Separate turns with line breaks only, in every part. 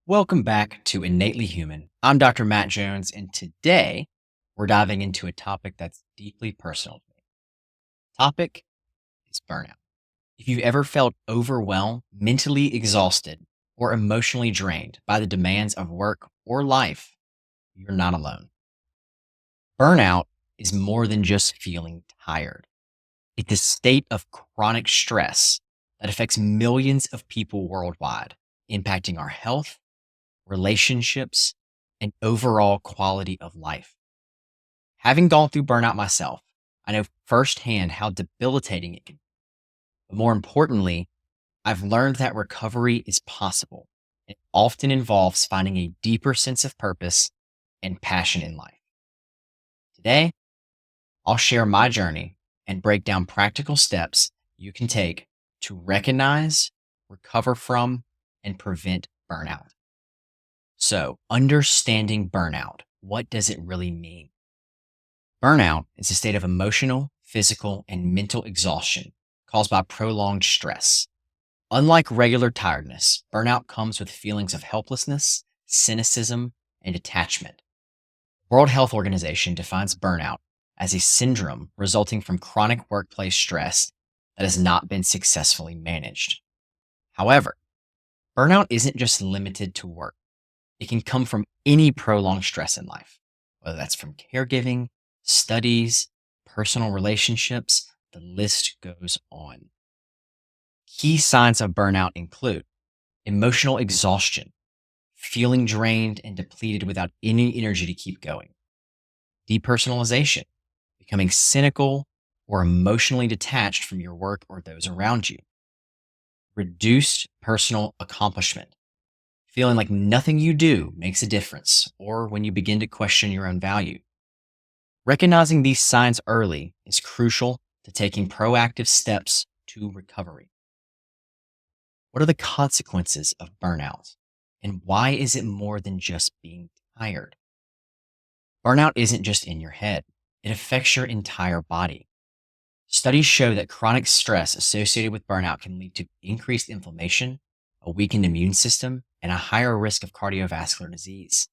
Welcome back to Innately Human. I'm Dr. Matt Jones, and today we're diving into a topic that's deeply personal to me. Topic is burnout. If you've ever felt overwhelmed, mentally exhausted, or emotionally drained by the demands of work or life, you're not alone. Burnout is more than just feeling tired. It's a state of chronic stress that affects millions of people worldwide, impacting our health, relationships, and overall quality of life. Having gone through burnout myself, I know firsthand how debilitating it can be. But more importantly, I've learned that recovery is possible. It often involves finding a deeper sense of purpose and passion in life. Today, I'll share my journey and break down practical steps you can take to recognize, recover from, and prevent burnout. So, understanding burnout, what does it really mean? Burnout is a state of emotional, physical, and mental exhaustion caused by prolonged stress. Unlike regular tiredness, burnout comes with feelings of helplessness, cynicism, and detachment. The World Health Organization defines burnout as a syndrome resulting from chronic workplace stress that has not been successfully managed. However, burnout isn't just limited to work. It can come from any prolonged stress in life, whether that's from caregiving, studies, personal relationships, the list goes on. Key signs of burnout include emotional exhaustion, feeling drained and depleted without any energy to keep going, depersonalization, becoming cynical or emotionally detached from your work or those around you, reduced personal accomplishment, feeling like nothing you do makes a difference, or when you begin to question your own value. Recognizing these signs early is crucial to taking proactive steps to recovery. What are the consequences of burnout? And why is it more than just being tired? Burnout isn't just in your head, it affects your entire body. Studies show that chronic stress associated with burnout can lead to increased inflammation, a weakened immune system, and a higher risk of cardiovascular disease.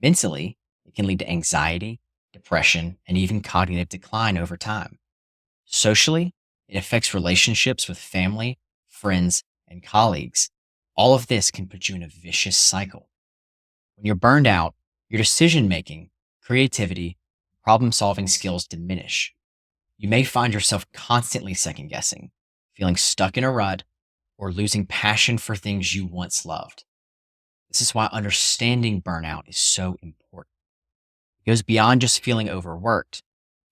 Mentally, it can lead to anxiety, depression, and even cognitive decline over time. Socially, it affects relationships with family, friends, and colleagues. All of this can put you in a vicious cycle. When you're burned out, your decision making, creativity, problem solving skills diminish. You may find yourself constantly second guessing, feeling stuck in a rut, or losing passion for things you once loved. This is why understanding burnout is so important. It goes beyond just feeling overworked.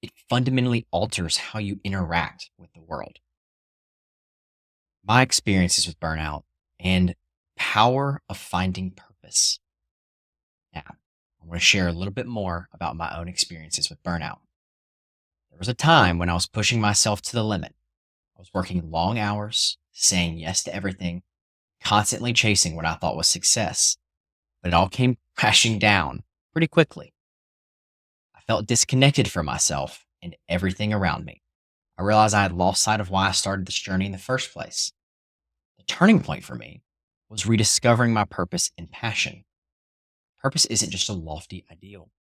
It fundamentally alters how you interact with the world. My experiences with burnout and power of finding purpose. Now, I want to share a little bit more about my own experiences with burnout. There was a time when I was pushing myself to the limit. I was working long hours, saying yes to everything, constantly chasing what I thought was success. But it all came crashing down pretty quickly. I felt disconnected from myself and everything around me. I realized I had lost sight of why I started this journey in the first place. The turning point for me was rediscovering my purpose and passion. Purpose isn't just a lofty ideal,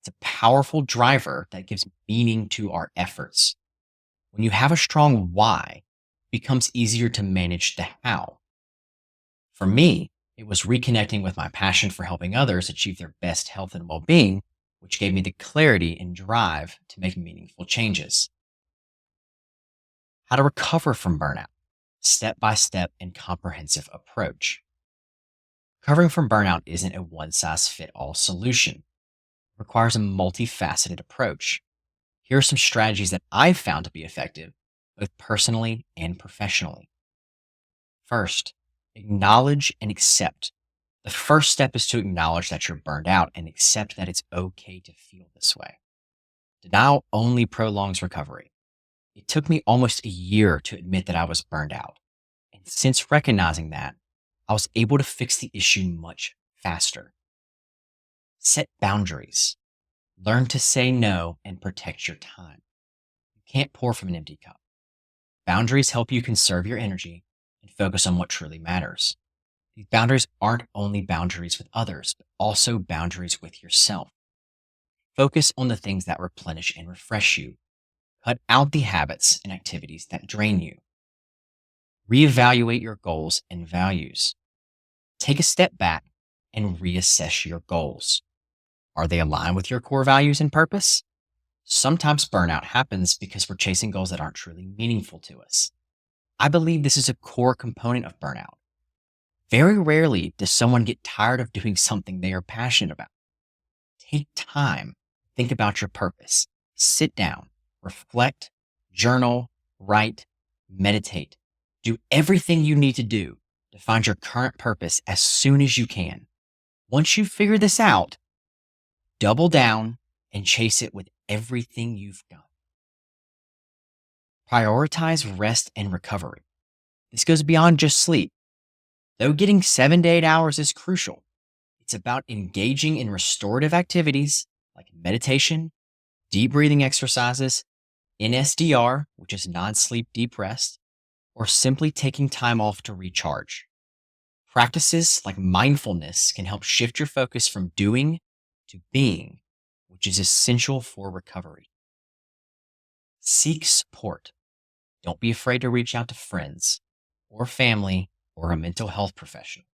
it's a powerful driver that gives meaning to our efforts. When you have a strong why, it becomes easier to manage the how. For me, it was reconnecting with my passion for helping others achieve their best health and well being, which gave me the clarity and drive to make meaningful changes. How to recover from burnout, step by step and comprehensive approach. Recovering from burnout isn't a one size fit all solution. It requires a multifaceted approach. Here are some strategies that I've found to be effective, both personally and professionally. First, acknowledge and accept. The first step is to acknowledge that you're burned out and accept that it's okay to feel this way. Denial only prolongs recovery. It took me almost a year to admit that I was burned out. And since recognizing that, I was able to fix the issue much faster. Set boundaries. Learn to say no and protect your time. You can't pour from an empty cup. Boundaries help you conserve your energy and focus on what truly matters. These boundaries aren't only boundaries with others, but also boundaries with yourself. Focus on the things that replenish and refresh you. Cut out the habits and activities that drain you. Reevaluate your goals and values. Take a step back and reassess your goals. Are they aligned with your core values and purpose? Sometimes burnout happens because we're chasing goals that aren't truly meaningful to us. I believe this is a core component of burnout. Very rarely does someone get tired of doing something they are passionate about. Take time, think about your purpose, sit down, reflect, journal, write, meditate. Do everything you need to do to find your current purpose as soon as you can. Once you figure this out, double down and chase it with everything you've got. Prioritize rest and recovery. This goes beyond just sleep. Though getting 7 to 8 hours is crucial, it's about engaging in restorative activities like meditation, deep breathing exercises, NSDR, which is non sleep deep rest, or simply taking time off to recharge. Practices like mindfulness can help shift your focus from doing to being, which is essential for recovery. Seek support. Don't be afraid to reach out to friends or family or a mental health professional.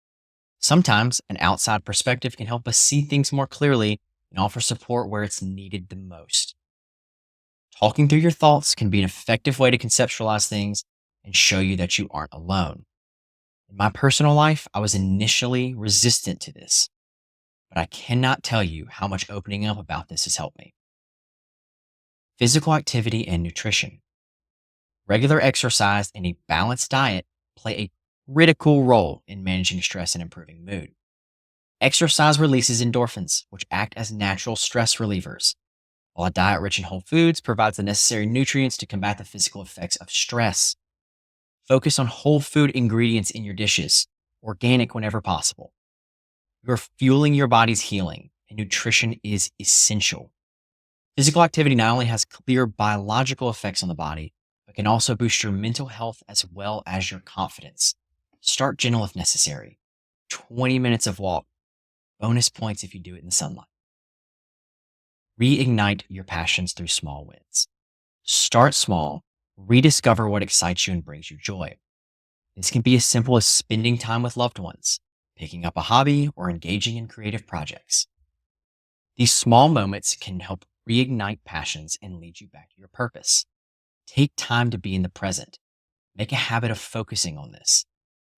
Sometimes an outside perspective can help us see things more clearly and offer support where it's needed the most. Talking through your thoughts can be an effective way to conceptualize things and show you that you aren't alone. In my personal life, I was initially resistant to this, but I cannot tell you how much opening up about this has helped me. Physical activity and nutrition. Regular exercise and a balanced diet play a critical role in managing stress and improving mood. Exercise releases endorphins, which act as natural stress relievers, while a diet rich in whole foods provides the necessary nutrients to combat the physical effects of stress. Focus on whole food ingredients in your dishes, organic whenever possible. You're fueling your body's healing, and nutrition is essential. Physical activity not only has clear biological effects on the body, but can also boost your mental health as well as your confidence. Start gentle if necessary. 20 minutes of walk. Bonus points if you do it in the sunlight. Reignite your passions through small wins. Start small. Rediscover what excites you and brings you joy. This can be as simple as spending time with loved ones, picking up a hobby, or engaging in creative projects. These small moments can help reignite passions and lead you back to your purpose. Take time to be in the present. Make a habit of focusing on this.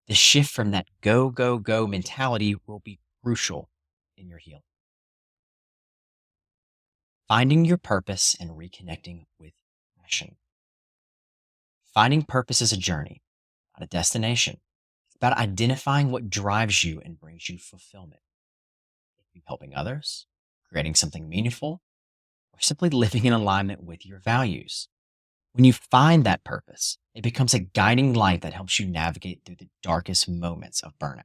The shift from that go, go, go mentality will be crucial in your healing. Finding your purpose and reconnecting with passion. Finding purpose is a journey, not a destination. It's about identifying what drives you and brings you fulfillment. It could be helping others, creating something meaningful, or simply living in alignment with your values. When you find that purpose, it becomes a guiding light that helps you navigate through the darkest moments of burnout.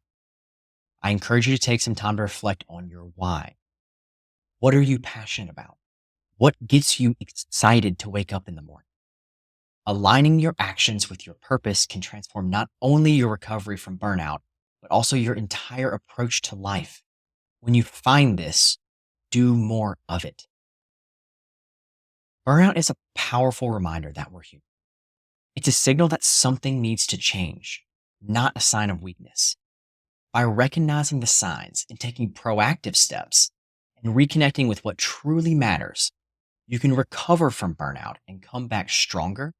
I encourage you to take some time to reflect on your why. What are you passionate about? What gets you excited to wake up in the morning? Aligning your actions with your purpose can transform not only your recovery from burnout, but also your entire approach to life. When you find this, do more of it. Burnout is a powerful reminder that we're human. It's a signal that something needs to change, not a sign of weakness. By recognizing the signs and taking proactive steps and reconnecting with what truly matters, you can recover from burnout and come back stronger,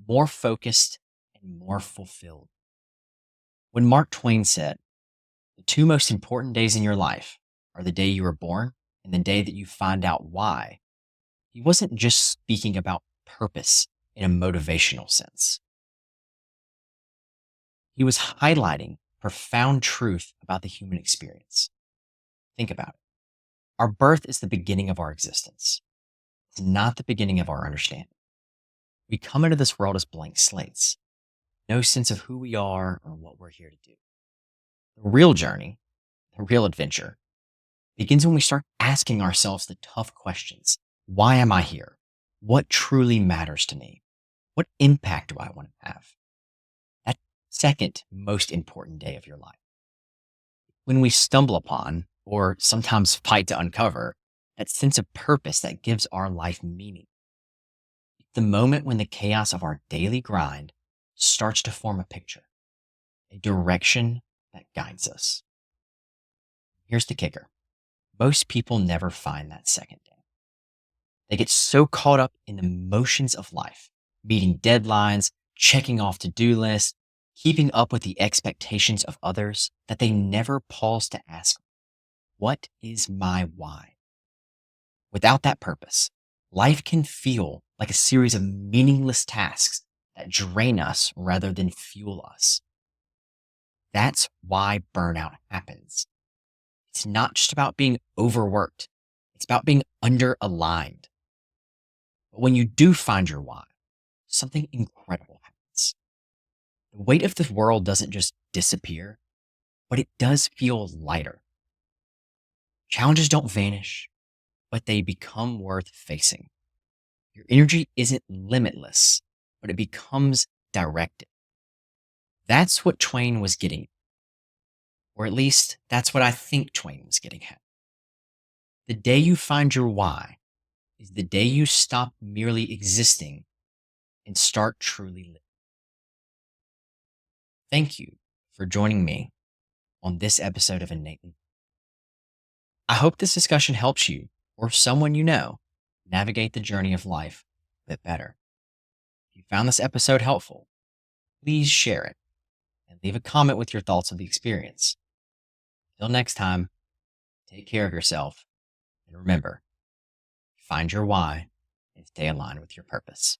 more focused, and more fulfilled. When Mark Twain said, "The two most important days in your life are the day you were born and the day that you find out why," he wasn't just speaking about purpose in a motivational sense. He was highlighting profound truth about the human experience. Think about it. Our birth is the beginning of our existence. It's not the beginning of our understanding. We come into this world as blank slates, no sense of who we are or what we're here to do. The real journey, the real adventure, begins when we start asking ourselves the tough questions. Why am I here? What truly matters to me? What impact do I want to have? That second most important day of your life. when we stumble upon, or sometimes fight to uncover, that sense of purpose that gives our life meaning. The moment when the chaos of our daily grind starts to form a picture, a direction that guides us. Here's the kicker: most people never find that second day. They get so caught up in the motions of life, meeting deadlines, checking off to do lists, keeping up with the expectations of others, that they never pause to ask, what is my why? Without that purpose, life can feel like a series of meaningless tasks that drain us rather than fuel us. That's why burnout happens. It's not just about being overworked, it's about being underaligned. But when you do find your why, something incredible happens. The weight of the world doesn't just disappear, but it does feel lighter. Challenges don't vanish, but they become worth facing. Your energy isn't limitless, but it becomes directed. That's what Twain was getting at, or at least that's what I think Twain was getting at. The day you find your why is the day you stop merely existing and start truly living. Thank you for joining me on this episode of Innately. I hope this discussion helps you or someone you know navigate the journey of life a bit better. If you found this episode helpful, please share it and leave a comment with your thoughts of the experience. Till next time, take care of yourself and remember, find your why and stay aligned with your purpose.